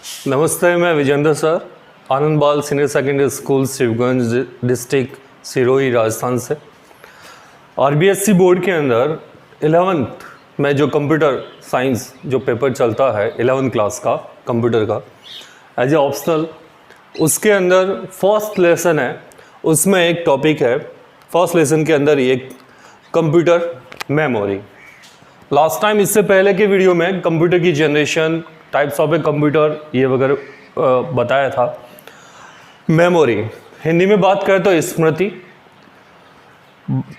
नमस्ते, मैं Vijendra sir, Anand Bal senior secondary school Shivganj district Sirohi Rajasthan से। आरबीएससी बोर्ड के अंदर 11th में जो कंप्यूटर साइंस जो पेपर चलता है 11th क्लास का कंप्यूटर का एज ए ऑप्शनल, उसके अंदर फर्स्ट लेसन है, उसमें एक टॉपिक है। फर्स्ट लेसन के अंदर एक कंप्यूटर मेमोरी। लास्ट टाइम इससे पहले के वीडियो में कंप्यूटर की generation, types of a computer ये वगैरह बताया था। मेमोरी हिंदी में बात करें तो स्मृति।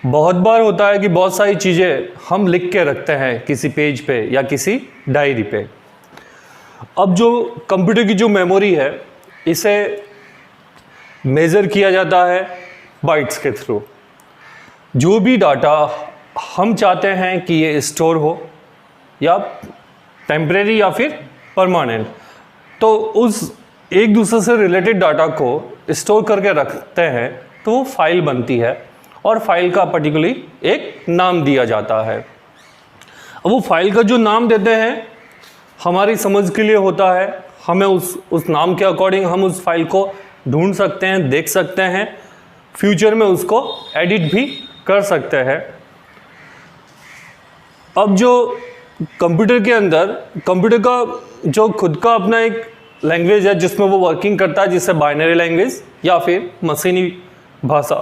बहुत बार होता है कि बहुत सारी चीज़ें हम लिख के रखते हैं किसी पेज पे या किसी डायरी पे। अब जो कंप्यूटर की जो मेमोरी है, इसे मेज़र किया जाता है बाइट्स के थ्रू। जो भी डाटा हम चाहते हैं कि ये स्टोर हो या टेम्परेरी या फिर परमानेंट, तो उस एक दूसरे से रिलेटेड डाटा को स्टोर करके रखते हैं तो वो फाइल बनती है और फाइल का पर्टिकुलरली एक नाम दिया जाता है। अब वो फाइल का जो नाम देते हैं हमारी समझ के लिए होता है। हमें उस नाम के अकॉर्डिंग हम उस फाइल को ढूंढ सकते हैं, देख सकते हैं, फ्यूचर में उसको एडिट भी कर सकते हैं। अब जो कंप्यूटर के अंदर, कंप्यूटर का जो खुद का अपना एक लैंग्वेज है जिसमें वो वर्किंग करता है, जिसे बाइनरी लैंग्वेज या फिर मशीनी भाषा,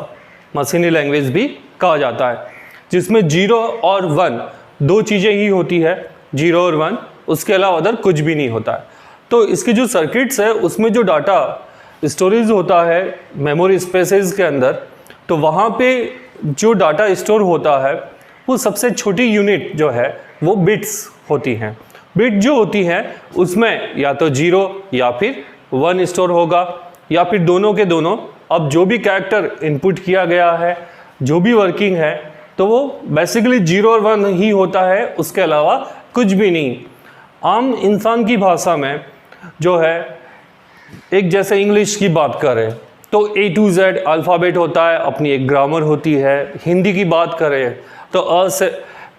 मशीनी लैंग्वेज भी कहा जाता है, जिसमें 0 और 1 दो चीज़ें ही होती है, 0 और 1, उसके अलावा अदर कुछ भी नहीं होता है। तो इसके जो सर्किट्स है उसमें जो डाटा स्टोरेज होता है मेमोरी स्पेसेस के अंदर, तो वहाँ पे जो डाटा स्टोर होता है वो सबसे छोटी यूनिट जो है वो बिट्स होती हैं। बिट जो होती है उसमें या तो 0 या फिर 1 स्टोर होगा या फिर दोनों के दोनों। अब जो भी कैरेक्टर इनपुट किया गया है, जो भी वर्किंग है, तो वो बेसिकली 0 और 1 ही होता है, उसके अलावा कुछ भी नहीं। आम इंसान की भाषा में जो है, एक जैसे इंग्लिश की बात करें तो A to Z अल्फ़ाबेट होता है, अपनी एक ग्रामर होती है। हिंदी की बात करें तो अ से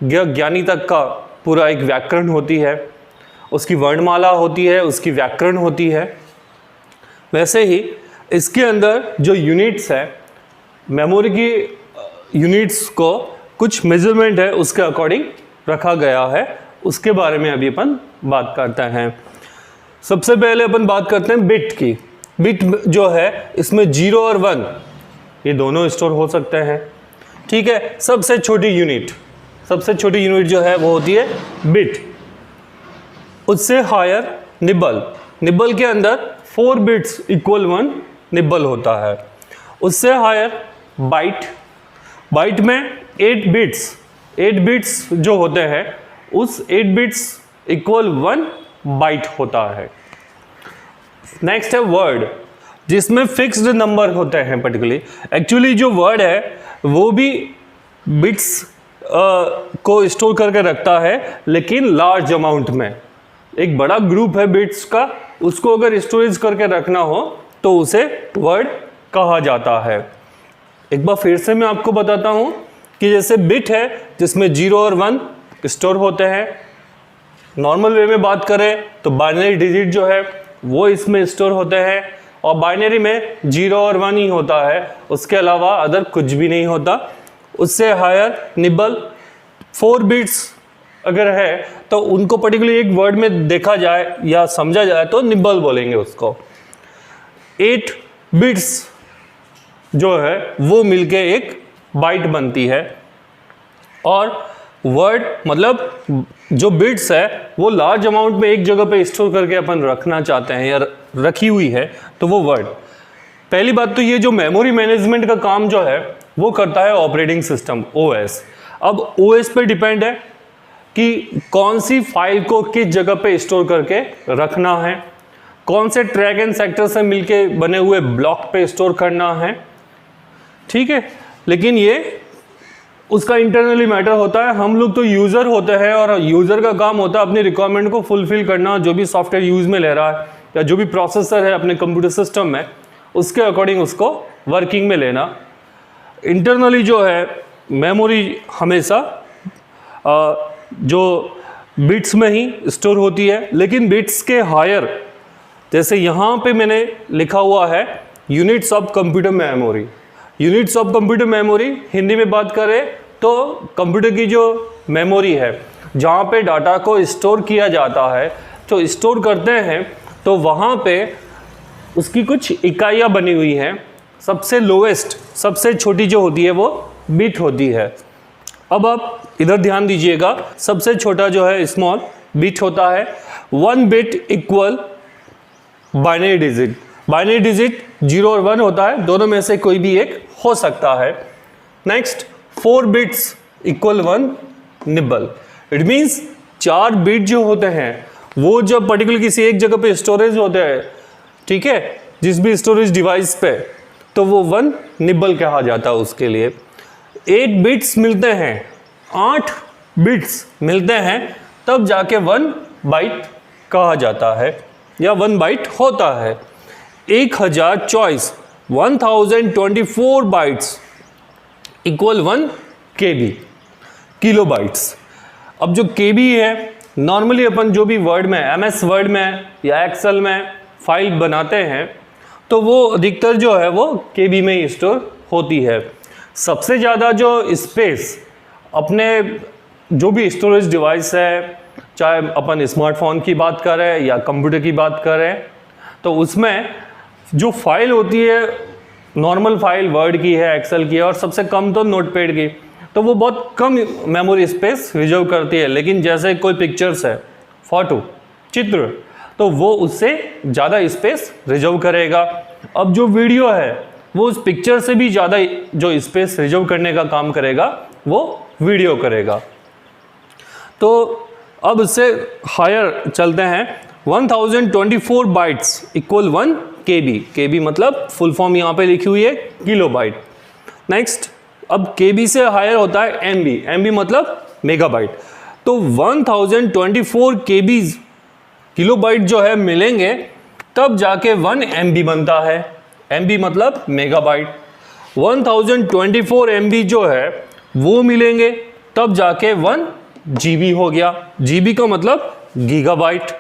ज्ञानी तक का पूरा एक व्याकरण होती है, उसकी वर्णमाला होती है, उसकी व्याकरण होती है। वैसे ही इसके अंदर जो यूनिट्स है, मेमोरी की यूनिट्स को कुछ मेजरमेंट है उसके अकॉर्डिंग रखा गया है। उसके बारे में अभी अपन बात करते हैं। सबसे पहले अपन बात करते हैं बिट की। बिट जो है इसमें 0 और 1 ये दोनों स्टोर हो सकते हैं, ठीक है। सबसे छोटी यूनिट जो है वो होती है बिट। उससे हायर निबल। निबल के अंदर 4 बिट्स इक्वल 1 निबल होता है। उससे हायर बाइट। बाइट में 8 बिट्स जो होते हैं, उस 8 बिट्स इक्वल 1 बाइट होता है। नेक्स्ट है वर्ड, जिसमें फिक्स्ड नंबर होते हैं पर्टिकुलरली। एक्चुअली जो वर्ड है वो भी बिट्स को स्टोर करके रखता है, लेकिन लार्ज अमाउंट में। एक बड़ा ग्रुप है बिट्स का, उसको अगर स्टोरेज करके रखना हो तो उसे वर्ड कहा जाता है। एक बार फिर से मैं आपको बताता हूँ कि जैसे बिट है जिसमें 0 और 1 स्टोर होते हैं। नॉर्मल वे में बात करें तो बाइनरी डिजिट जो है वो इसमें स्टोर होते हैं, और बाइनरी में 0 और 1 ही होता है, उसके अलावा अदर कुछ भी नहीं होता। उससे हायर निबल 4 बिट्स अगर है तो उनको पर्टिकुलरली एक वर्ड में देखा जाए या समझा जाए तो निबल बोलेंगे उसको। 8 बिट्स जो है वो मिलके एक बाइट बनती है। और वर्ड मतलब जो बिट्स है वो लार्ज अमाउंट में एक जगह पे स्टोर करके अपन रखना चाहते हैं या रखी हुई है तो वो वर्ड। पहली बात तो ये जो मेमोरी मैनेजमेंट का काम जो है वो करता है ऑपरेटिंग सिस्टम, OS। अब OS पे डिपेंड है कि कौन सी फाइल को किस जगह पे स्टोर करके रखना है, कौन से ट्रैक एंड सेक्टर से मिलके बने हुए ब्लॉक पे स्टोर करना है, ठीक है। लेकिन ये उसका इंटरनली मैटर होता है। हम लोग तो यूज़र होते हैं और यूज़र का काम होता है अपनी रिक्वायरमेंट को फुलफिल करना। जो भी सॉफ्टवेयर यूज़ में ले रहा है या जो भी प्रोसेसर है अपने कंप्यूटर सिस्टम में, उसके अकॉर्डिंग उसको वर्किंग में लेना। इंटरनली जो है मेमोरी हमेशा जो बिट्स में ही स्टोर होती है, लेकिन बिट्स के हायर जैसे यहाँ पे मैंने लिखा हुआ है units of computer memory. Units of computer memory Hindi में बात करें तो कंप्यूटर की जो मेमोरी है जहाँ पे डाटा को स्टोर किया जाता है, जो स्टोर करते हैं, तो वहाँ पे उसकी कुछ इकाइयाँ बनी हुई हैं। सबसे लोएस्ट, सबसे छोटी जो होती है वो बिट होती है। अब आप इधर ध्यान दीजिएगा, सबसे छोटा जो है स्मॉल बिट होता है। 1 bit equal binary digit. Binary digit 0 और 1 होता है, दोनों में से कोई भी एक हो सकता है। Next 4 bits equal 1 nibble. It means 4 bit जो होते हैं वो जब पर्टिकुलर किसी एक जगह पे स्टोरेज होते हैं, ठीक है, जिस भी स्टोरेज डिवाइस पे, तो वो 1 निबल कहा जाता है उसके लिए। 8 बिट्स मिलते हैं, 8 बिट्स मिलते हैं, तब जाके 1 बाइट कहा जाता है या 1 बाइट होता है। 1000 choice 1024 bytes equal 1 KB, kilo bytes. अब जो KB है, नॉर्मली अपन जो भी वर्ड में, MS वर्ड में या एक्सेल में फाइल बनाते हैं तो वो अधिकतर जो है वो KB में ही स्टोर होती है। सबसे ज़्यादा जो स्पेस अपने जो भी स्टोरेज डिवाइस है, चाहे अपन स्मार्टफोन की बात करें या कंप्यूटर की बात करें, तो उसमें जो फाइल होती है नॉर्मल फाइल वर्ड की है, एक्सेल की है, और सबसे कम तो नोटपैड की, तो वो बहुत कम मेमोरी स्पेस रिजर्व करती है। लेकिन जैसे कोई पिक्चर्स है, फोटो, चित्र, तो वो उससे ज़्यादा स्पेस रिजर्व करेगा। अब जो वीडियो है वो उस पिक्चर से भी ज़्यादा जो स्पेस रिजर्व करने का काम करेगा वो वीडियो करेगा। तो अब इससे हायर चलते हैं। 1024 बाइट्स इक्वल 1 KB। KB मतलब फुल फॉर्म यहाँ पे लिखी हुई है किलो बाइट। नेक्स्ट, अब KB से हायर होता है MB। MB मतलब मेगाबाइट। तो 1024 KB किलो बाइट जो है मिलेंगे तब जाके 1 MB बनता है। MB मतलब मेगाबाइट। 1024 MB जो है वो मिलेंगे तब जाके 1 GB हो गया। GB का मतलब गीगाबाइट।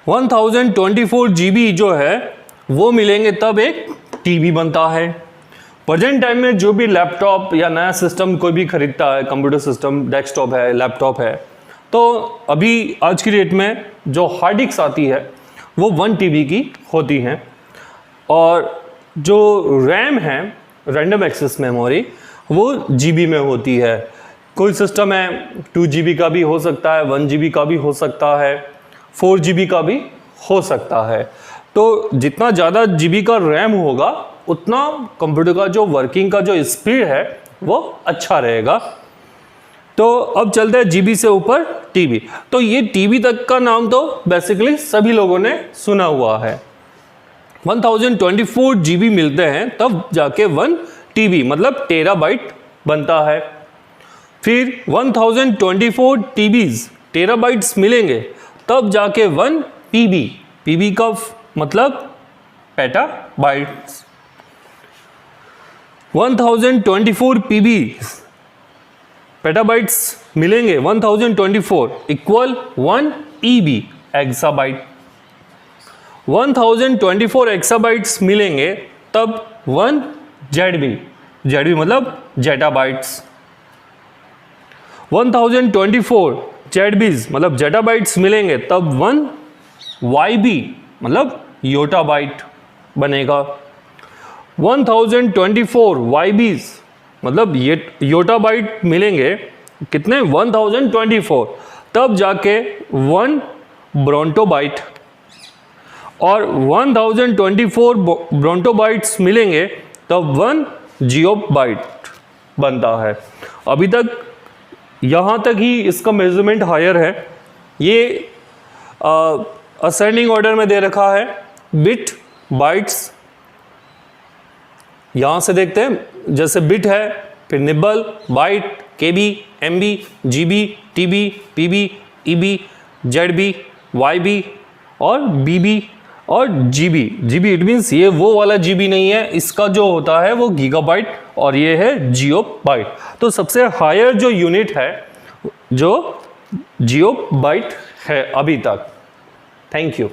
1024 GB जो है वो मिलेंगे तब एक TB बनता है। प्रेजेंट टाइम में जो भी लैपटॉप या नया सिस्टम कोई भी खरीदता है, कंप्यूटर सिस्टम, डेस्कटॉप है, लैपटॉप है, तो अभी आज की डेट में जो हार्ड डिस्क आती है वो 1 TB की होती हैं, और जो रैम है, रैंडम एक्सेस मेमोरी, वो GB में होती है। कोई सिस्टम है 2 GB का भी हो सकता है, 1 GB का भी हो सकता है, 4 GB का भी हो सकता है। तो जितना ज़्यादा GB का रैम होगा उतना कंप्यूटर का जो वर्किंग का जो स्पीड है वो अच्छा रहेगा। तो अब चलते हैं GB से ऊपर TB। तो ये TB तक का नाम तो बेसिकली सभी लोगों ने सुना हुआ है। 1024 GB मिलते हैं तब जाके 1 TB मतलब टेराबाइट बनता है। फिर 1024 TBs टेराबाइट्स मिलेंगे तब जाके 1 PB। PB का मतलब पेटाबाइट्स। 1024 PB पेटाबाइट्स मिलेंगे 1024 इक्वल 1 EB एक्साबाइट। 1024 एक्साबाइट्स मिलेंगे तब 1 ZB। ZB मतलब जेटाबाइट्स। 1024 ZBs मतलब जेटाबाइट्स मिलेंगे तब 1 YB मतलब योटाबाइट बनेगा। 1024 YBs मतलब ये योटाबाइट मिलेंगे कितने, 1024, तब जाके 1 ब्रोंटोबाइट, और 1024 ब्रोंटोबाइट्स मिलेंगे तब 1 जियोबाइट बनता है। अभी तक यहाँ तक ही इसका मेजरमेंट हायर है। ये असेंडिंग ऑर्डर में दे रखा है, बिट, बाइट्स। यहाँ से देखते हैं, जैसे बिट है, फिर nibble, byte, KB, MB, GB, TB, PB, EB, ZB, YB और BB और GB। GB इट मीन्स ये वो वाला GB नहीं है, इसका जो होता है वो गीगाबाइट और ये है जियोबाइट। तो सबसे हायर जो यूनिट है जो जियोबाइट है अभी तक। Thank you.